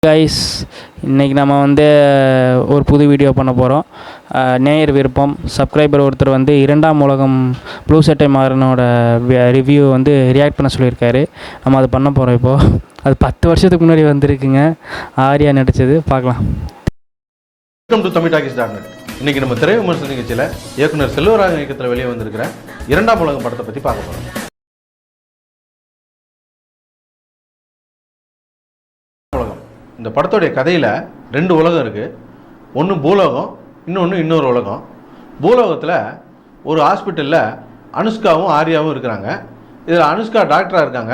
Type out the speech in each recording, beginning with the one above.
Guys, இன்றைக்கி நம்ம ஒரு புது வீடியோ பண்ண போகிறோம். நேயர் விருப்பம் சப்ஸ்கிரைபர் ஒருத்தர் இரண்டாம் உலகம் ப்ளூ சட்டை மாறனோட ரிவ்யூ ரியாக்ட் பண்ண சொல்லியிருக்காரு. நம்ம அது பண்ண போகிறோம். இப்போது அது 10 வருஷத்துக்கு முன்னாடி வந்திருக்குங்க. ஆர்யா நடித்தது. பார்க்கலாம். Welcome to Tamil talkies dot net. இன்றைக்கி நம்ம திரை விமர்சன நிகழ்ச்சியில் இயக்குனர் செல்வராஜ் இயக்கத்தில் வெளியே வந்திருக்கிற இரண்டாம் உலகம் படத்தை பற்றி பார்க்க போகிறோம். இந்த படத்துடைய கதையில் 2 உலகம் இருக்குது. ஒன்று பூலோகம், இன்னொரு உலகம். பூலோகத்தில் ஒரு ஹாஸ்பிட்டலில் அனுஷ்காவும் ஆர்யாவும் இருக்கிறாங்க. இதில் அனுஷ்கா டாக்டராக இருக்காங்க.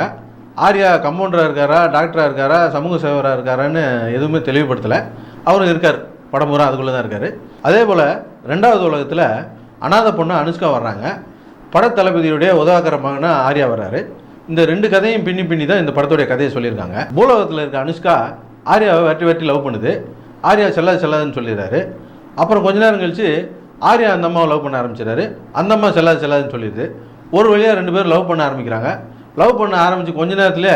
ஆர்யா கம்பவுண்டராக இருக்காரா, டாக்டராக இருக்காரா, சமூக சேவராக இருக்காரான்னு எதுவுமே தெளிவுபடுத்தலை. அவரும் இருக்கார், படம் பூரா அதுக்குள்ளே தான் இருக்கார். அதே போல் 2வது உலகத்தில் அனாதை பொண்ணு அனுஷ்கா வர்றாங்க. படத்தளபதியுடைய உதவாக்கர மகனா ஆர்யா வர்றாரு. இந்த 2 கதையும் பின்னி தான் இந்த படத்துடைய கதையை சொல்லியிருக்காங்க. பூலோகத்தில் இருக்க அனுஷ்கா ஆர்யாவை வெட்டி லவ் பண்ணுது. ஆர்யா செல்லாதுன்னு சொல்லிடுறாரு. அப்புறம் கொஞ்ச நேரம் கழிச்சு ஆர்யா அந்த அம்மாவை லவ் பண்ண ஆரம்பிச்சிடறாரு. அந்த அம்மா செல்லாதுன்னு சொல்லிடுது. ஒரு வழியாக 2 பேரும் லவ் பண்ண ஆரம்பிக்கிறாங்க. லவ் பண்ண ஆரம்பித்து கொஞ்ச நேரத்தில்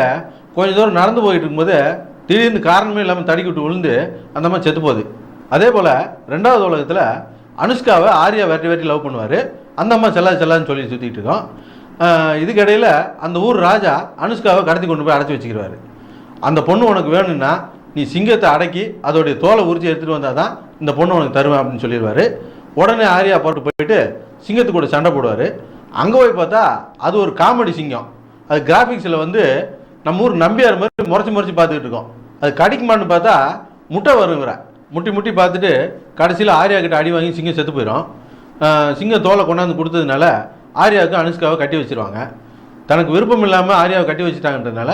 கொஞ்சம் தூரம் நடந்து போயிட்டு இருக்கும்போது திடீர்னு காரணமே இல்லாமல் தடிக்கி விட்டு விழுந்து அந்த அம்மா செத்து போகுது. அதே போல் 2வது உலகத்தில் அனுஷ்காவை ஆர்யா வெட்டி லவ் பண்ணுவார். அந்த அம்மா செல்லாதுன்னு சொல்லி சுற்றிட்டு இருக்கோம். இதுக்கிடையில் அந்த ஊர் ராஜா அனுஷ்காவை கடத்தி கொண்டு போய் அடைச்சி வச்சுக்கிறாரு. அந்த பொண்ணு உனக்கு வேணும்னா நீ சிங்கத்தை அடக்கி அதோடைய தோலை உரிச்சு எடுத்துகிட்டு வந்தால் தான் இந்த பொண்ணு உனக்கு தருவேன் அப்படின்னு சொல்லிடுவார். உடனே ஆர்யா போயிட்டு சிங்கத்து கூட சண்டை போடுவார். அங்கே போய் பார்த்தா அது ஒரு காமெடி சிங்கம். அது கிராஃபிக்ஸில் நம்ம ஊர் நம்பியார் மாதிரி முறைச்சி பார்த்துக்கிட்டு இருக்கோம். அது கடிக்குமான்னு பார்த்தா முட்டை வருங்கிற முட்டி பார்த்துட்டு கடைசியில் ஆர்யா கிட்ட அடி வாங்கி சிங்கம் செத்து போயிடும். சிங்கம் தோலை கொண்டாந்து கொடுத்ததுனால ஆர்யாவுக்கு அனுஷ்காவை கட்டி வச்சிருவாங்க. தனக்கு விருப்பம் இல்லாமல் ஆர்யாவை கட்டி வச்சுட்டாங்கன்றதுனால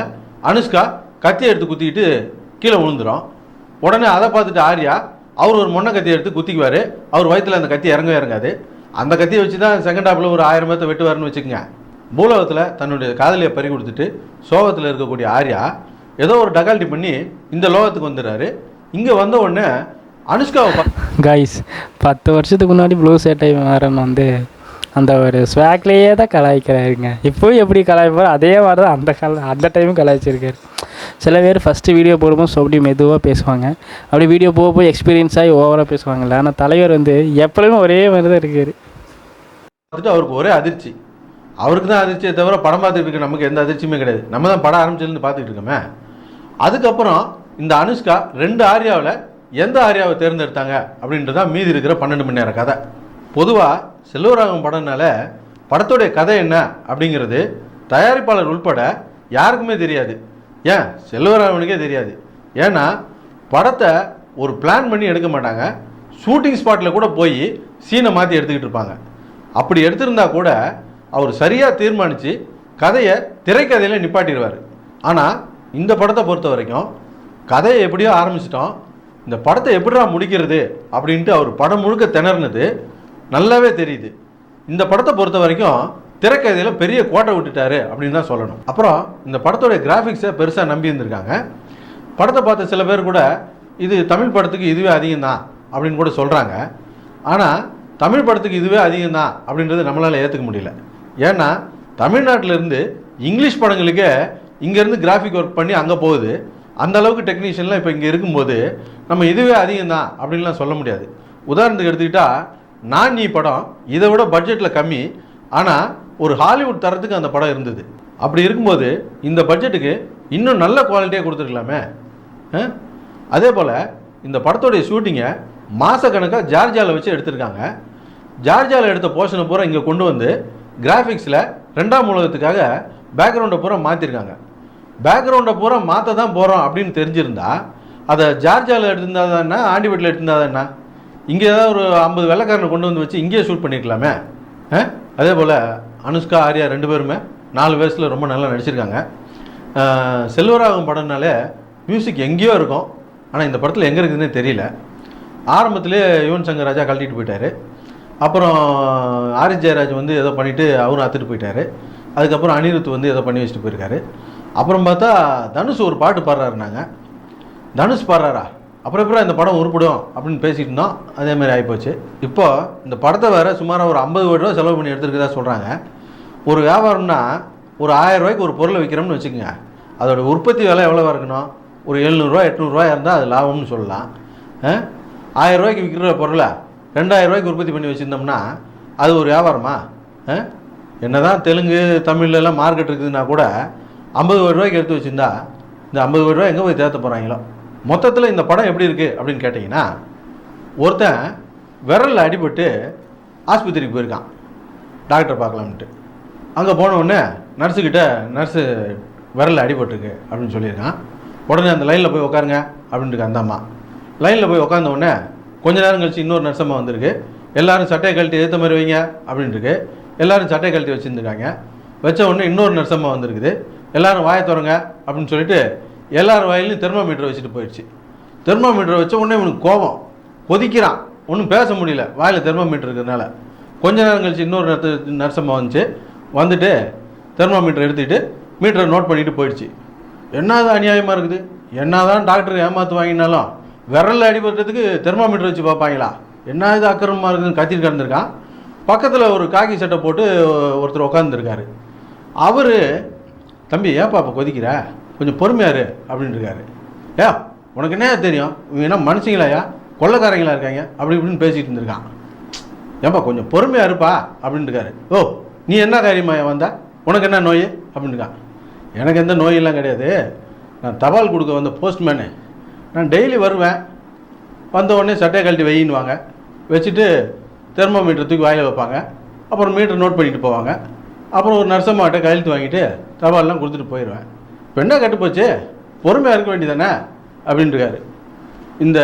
அனுஷ்கா கத்தியை எடுத்து குத்திக்கிட்டு கீழே விழுந்துடும். உடனே அதை பார்த்துட்டு ஆர்யா அவர் ஒரு மொன்னை கத்தியை எடுத்து குத்திக்குவார். அவர் வயிற்றில் அந்த கத்தி இறங்காது. அந்த கத்தியை வச்சு தான் செகண்ட் ஹாப்பில் ஒரு 1000 பேர்த்த வெட்டுவார்னு வச்சுக்கோங்க. பூலோகத்தில் தன்னுடைய காதலியை பறி கொடுத்துட்டு சோகத்தில் இருக்கக்கூடிய ஆர்யா ஏதோ ஒரு டகால்ட்டி பண்ணி இந்த லோகத்துக்கு வந்துடுறாரு. இங்கே வந்த உடனே அனுஷ்காவை கைஸ், 10 வருஷத்துக்கு முன்னாடி ப்ளூ சட்டை மாறன் அந்த ஒரு ஸ்வாக்லேயே தான் கலாய்க்கிறாருங்க. இப்போவும் எப்படி கலாய்ப்பார் அதே மாதிரி தான் அந்த டைமும் கலாய்ச்சிருக்காரு. சில பேர் ஃபஸ்ட்டு வீடியோ போடும்போது அப்படி மெதுவாக பேசுவாங்க. அப்படி வீடியோ போய் எக்ஸ்பீரியன்ஸ் ஆகி ஓவராக பேசுவாங்கள்ல. ஆனால் தலைவர் எப்பவுமே ஒரே மாதிரி தான் இருக்கார். பார்த்துட்டு அவருக்கு ஒரே அதிர்ச்சி. அவருக்கு தான் அதிர்ச்சியை தவிர படம் பார்த்துட்டு இருக்க நமக்கு எந்த அதிர்ச்சியுமே கிடையாது. நம்ம தான் படம் ஆரம்பிச்சிருந்து பார்த்துட்டு இருக்கோமே. அதுக்கப்புறம் இந்த அனுஷ்கா 2 ஆர்யாவில் எந்த ஆர்யாவை தேர்ந்தெடுத்தாங்க அப்படின்றதான் மீதி இருக்கிற 12 மணி நேர கதை. பொதுவாக செல்வராகவன் படம்னால படத்துடைய கதை என்ன அப்படிங்கிறது தயாரிப்பாளர் உள்பட யாருக்குமே தெரியாது. ஏன் செல்வராகவனுக்கே தெரியாது. ஏன்னா படத்தை ஒரு பிளான் பண்ணி எடுக்க மாட்டாங்க. ஷூட்டிங் ஸ்பாட்டில் கூட போய் சீனை மாற்றி எடுத்துக்கிட்டு இருப்பாங்க. அப்படி எடுத்திருந்தா கூட அவர் சரியாக தீர்மானித்து கதையை திரைக்கதையில் நிப்பாட்டிடுவார். ஆனால் இந்த படத்தை பொறுத்த வரைக்கும் கதையை எப்படியோ ஆரம்பிச்சிட்டோம், இந்த படத்தை எப்படிடா முடிக்கிறது அப்படின்ட்டு அவர் படம் முழுக்க திணறினது நல்லாவே தெரியுது. இந்த படத்தை பொறுத்த வரைக்கும் திரைக்கதையில் பெரிய கோட்டை விட்டுட்டாரு அப்படின்னு தான் சொல்லணும். அப்புறம் இந்த படத்தோடைய கிராஃபிக்ஸை பெருசாக நம்பி இருந்திருக்காங்க. படத்தை பார்த்த சில பேர் கூட இது தமிழ் படத்துக்கு இதுவே அதிகம்தான் அப்படின்னு கூட சொல்கிறாங்க. ஆனால் தமிழ் படத்துக்கு இதுவே அதிகம்தான் அப்படின்றது நம்மளால் ஏற்றுக்க முடியல. ஏன்னா தமிழ்நாட்டிலேருந்து இங்கிலீஷ் படங்களுக்கே இங்கேருந்து கிராஃபிக் ஒர்க் பண்ணி அங்கே போகுது. அந்த அளவுக்கு டெக்னீஷியன்லாம் இப்போ இங்கே இருக்கும்போது நம்ம இதுவே அதிகம்தான் அப்படின்லாம் சொல்ல முடியாது. உதாரணத்துக்கு எடுத்துக்கிட்டால் நானி படம் இதை விட பட்ஜெட்டில் கம்மி, ஆனால் ஒரு ஹாலிவுட் தரத்துக்கு அந்த படம் இருந்தது. அப்படி இருக்கும்போது இந்த பட்ஜெட்டுக்கு இன்னும் நல்ல குவாலிட்டியாக கொடுத்துருக்கலாமே. அதே போல் இந்த படத்துடைய ஷூட்டிங்கை மாதக்கணக்காக ஜார்ஜியாவில் வச்சு எடுத்திருக்காங்க. ஜார்ஜியாவில் எடுத்த போர்ஷனை பூரா இங்கே கொண்டு வந்து கிராஃபிக்ஸில் 2ஆம் உலகத்துக்காக பேக்ரவுண்டை பூரா மாற்றிருக்காங்க. பேக்ரவுண்டை பூரா மாற்ற தான் போகிறோம் அப்படின்னு தெரிஞ்சிருந்தா அதை ஜார்ஜியாவில் எடுத்திருந்தாதான்னா ஆண்டிபேட்டில் எடுத்திருந்தாதான்னா இங்கே ஏதாவது ஒரு 50 வெள்ளைக்காரனை கொண்டு வந்து வச்சு இங்கேயே ஷூட் பண்ணியிருக்கலாமே. அதே போல் அனுஷ்கா ஆர்யா 2 பேருமே 4 வயசில் ரொம்ப நல்லா நடிச்சிருக்காங்க. செல்வராகவன் படம்னாலே மியூசிக் எங்கேயோ இருக்கும், ஆனால் இந்த படத்தில் எங்கே இருக்குதுன்னே தெரியல. ஆரம்பத்திலே யுவன் சங்கர் ராஜா கழட்டிட்டு போயிட்டார். அப்புறம் ஆரிஸ் ஜெயராஜ் ஏதோ பண்ணிவிட்டு அவரும் அத்துட்டு போயிட்டார். அதுக்கப்புறம் அனிருத் ஏதோ பண்ணி வச்சுட்டு போயிருக்காரு. அப்புறம் பார்த்தா தனுஷ் ஒரு பாட்டு பாடுறாருனாங்க. தனுஷ் பாடுறாரா, அப்புறம் இந்த படம் உருப்படும் அப்படின்னு பேசிட்டு இருந்தோம். அதேமாதிரி ஆகிப்போச்சு. இப்போது இந்த படத்தை வேறு சுமாராக ஒரு 50 கோடி ரூபா செலவு பண்ணி எடுத்துருக்கதா சொல்கிறாங்க. ஒரு வியாபாரம்னா ஒரு 1000 ரூபாய்க்கு ஒரு பொருளை விற்கிறோம்னு வச்சுக்கோங்க. அதோட உற்பத்தி விலை எவ்வளோவா இருக்கணும்? ஒரு 700 800 இருந்தால் அது லாபம்னு சொல்லலாம். 1000 ரூபாய்க்கு விற்கிற பொருளை 2000 ரூபாய்க்கு உற்பத்தி பண்ணி வச்சுருந்தோம்னா அது ஒரு வியாபாரமா? என்ன தான் தெலுங்கு தமிழ்லாம் மார்க்கெட் இருக்குதுன்னா கூட 50 கோடி ரூபாய்க்கு எடுத்து வச்சுருந்தா இந்த 50 கோடி ரூபாய் எங்கே போய் தேர்த்த போகிறாங்களோ. மொத்தத்தில் இந்த படம் எப்படி இருக்குது அப்படின்னு கேட்டிங்கன்னா, ஒருத்தன் விரலில் அடிபட்டு ஆஸ்பத்திரிக்கு போயிருக்கான் டாக்டர் பார்க்கலாம்ட்டு. அங்கே போனவுடனே நர்ஸு விரலில் அடிபட்டுருக்கு அப்படின்னு சொல்லியிருக்கான். உடனே அந்த லைனில் போய் உட்காருங்க அப்படின்ட்டு அந்த அம்மா லைனில் போய் உட்காந்த உடனே கொஞ்ச நேரம் கழிச்சு இன்னொரு நர்ஸம்மா வந்திருக்கு. எல்லோரும் சட்டையை கழட்டி ஏற்ற மாதிரி வைங்க அப்படின்ட்டுருக்கு. எல்லோரும் சட்டையை கழட்டி வச்சுருந்துருக்காங்க. வச்ச உடனே இன்னொரு நர்ஸம்மா வந்திருக்குது. எல்லோரும் வாயை திறங்க அப்படின்னு சொல்லிட்டு எல்லாரும் வாயிலையும் தெர்மோமீட்டர் வச்சுட்டு போயிடுச்சு. தெர்மோமீட்டர் வச்ச உடனே இவனுக்கு கோபம், கொதிக்கிறான். ஒன்றும் பேச முடியல, வாயில் தெர்மோமீட்டர் இருக்கிறதுனால. கொஞ்ச நேரம் கழிச்சு இன்னொரு நர்ஸம்மா வந்துட்டு தெர்மோமீட்டர் எடுத்துக்கிட்டு மீட்டரை நோட் பண்ணிட்டு போயிடுச்சு. என்னதான் அநியாயமாக இருக்குது, என்னதான் டாக்டர் ஏமாற்று வாங்கினாலும் விரலில் அடிபடுறதுக்கு தெர்மோமீட்டர் வச்சு பார்ப்பாங்களா? என்ன இது அக்கிரமமாக இருக்குதுன்னு கத்திட்டு கிடந்திருக்கான். பக்கத்தில் ஒரு காக்கி சட்டை போட்டு ஒருத்தர் உட்காந்துருக்காரு. அவர், தம்பி ஏன்ப்பா இப்போ கொதிக்கிற, கொஞ்சம் பொறுமையாரு அப்படின்னு இருக்காரு. உனக்கு என்ன தெரியும், இவங்க என்ன மனுஷங்களாயா கொள்ளைக்காரங்களா இருக்காங்க அப்படி இப்படின்னு பேசிகிட்டு இருந்திருக்கான். ஏன்பா கொஞ்சம் பொறுமையாக இருப்பா அப்படின்ட்டு இருக்காரு. ஓ, நீ என்ன காரியமா வந்தா, உனக்கு என்ன நோய் அப்படின்னு இருக்கான். எனக்கு எந்த நோயெல்லாம் கிடையாது, நான் தபால் கொடுக்க வந்த போஸ்ட்மேனு. நான் டெய்லி வருவேன், வந்த உடனே சட்டையை கழட்டி வையின்னுவாங்க, வச்சுட்டு தெர்மோமீட்டர் தூக்கி வாயில் வைப்பாங்க, அப்புறம் மீட்டர் நோட் பண்ணிட்டு போவாங்க, அப்புறம் ஒரு நர்சம்மாட்ட கையெழுத்து வாங்கிட்டு தபால்லாம் கொடுத்துட்டு போயிடுவேன். இப்போ என்ன கட்டுப்போச்சு, பொறுமையாக இருக்க வேண்டியதானே அப்படின்ட்டுருக்காரு. இந்த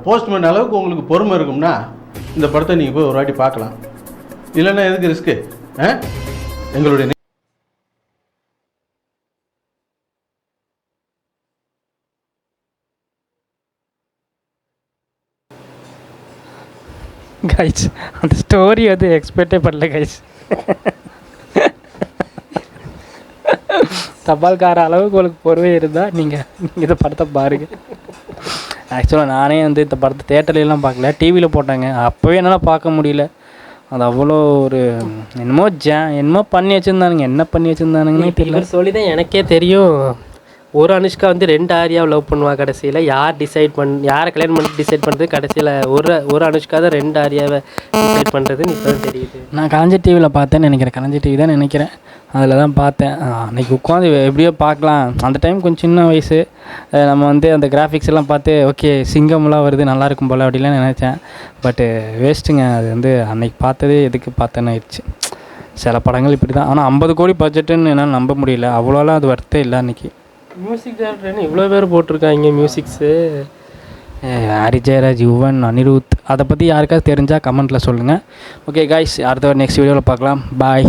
போஸ்ட்மேன் அளவுக்கு உங்களுக்கு பொறுமை இருக்கும்னா இந்த படத்தை நீங்கள் போய் ஒரு வாட்டி பார்க்கலாம். இல்லைன்னா எதுக்கு ரிஸ்க்கு? எங்களுடைய கைஸ் அந்த ஸ்டோரி வந்து எக்ஸ்பெக்டே பண்ணல கைஸ். தபால்கார அளவுக்கு உங்களுக்கு பொறுமை இருந்தால் நீங்கள் இந்த படத்தை பாருங்கள். ஆக்சுவலாக நானே வந்து இந்த படத்தை தேட்டர்லாம் பார்க்கல, டிவியில் போட்டாங்க. அப்போவே என்னால் பார்க்க முடியல. அது அவ்வளோ ஒரு என்னமோ பண்ணி வச்சுருந்தானுங்க. என்ன பண்ணி வச்சுருந்தானுங்கன்னே தெரியல. சொல்லி தான் எனக்கே தெரியும். ஒரு அனுஷ்கா வந்து 2 ஆரியாவை லவ் பண்ணுவா. கடைசியில் யாரை கல்யாணம் பண்ணி டிசைட் பண்ணுறது, கடைசியில் ஒரு அனுஷ்கா தான் 2 ஆரியாவை டிசைட் பண்ணுறதுன்னு இப்போ தான் தெரியுது. நான் கலைஞர் டிவியில் பார்த்தேன்னு நினைக்கிறேன், கலைஞர் டிவி தான் நினைக்கிறேன். அதில் தான் பார்த்தேன். அன்றைக்கி உட்காந்து எப்படியோ பார்க்கலாம். அந்த டைம் கொஞ்சம் சின்ன வயசு, நம்ம வந்து அந்த கிராஃபிக்ஸ் எல்லாம் பார்த்து ஓகே சிங்கம்லாம் வருது நல்லாயிருக்கும் போல் அப்படிலாம் நினச்சேன். பட்டு வேஸ்ட்டுங்க. அது வந்து அன்றைக்கி பார்த்ததே எதுக்கு பார்த்தேன்னு ஆயிடுச்சு. சில படங்கள் இப்படி தான். ஆனால் 50 கோடி பட்ஜெட்டுன்னு என்னால் நம்ப முடியல. அவ்வளோலாம் அது வர்த்தே இல்லை அன்றைக்கி. மியூசிக் டேரக்டர்னு இவ்வளோ பேர் போட்டிருக்காங்க மியூசிக்ஸு. ஹரி ஜெயராஜ், யுவன், அனிருத். அதை பற்றி யாருக்காவது தெரிஞ்சால் கமெண்ட்டில் சொல்லுங்கள். ஓகே காய்ஸ், அடுத்த நெக்ஸ்ட் வீடியோவில் பார்க்கலாம். பாய்.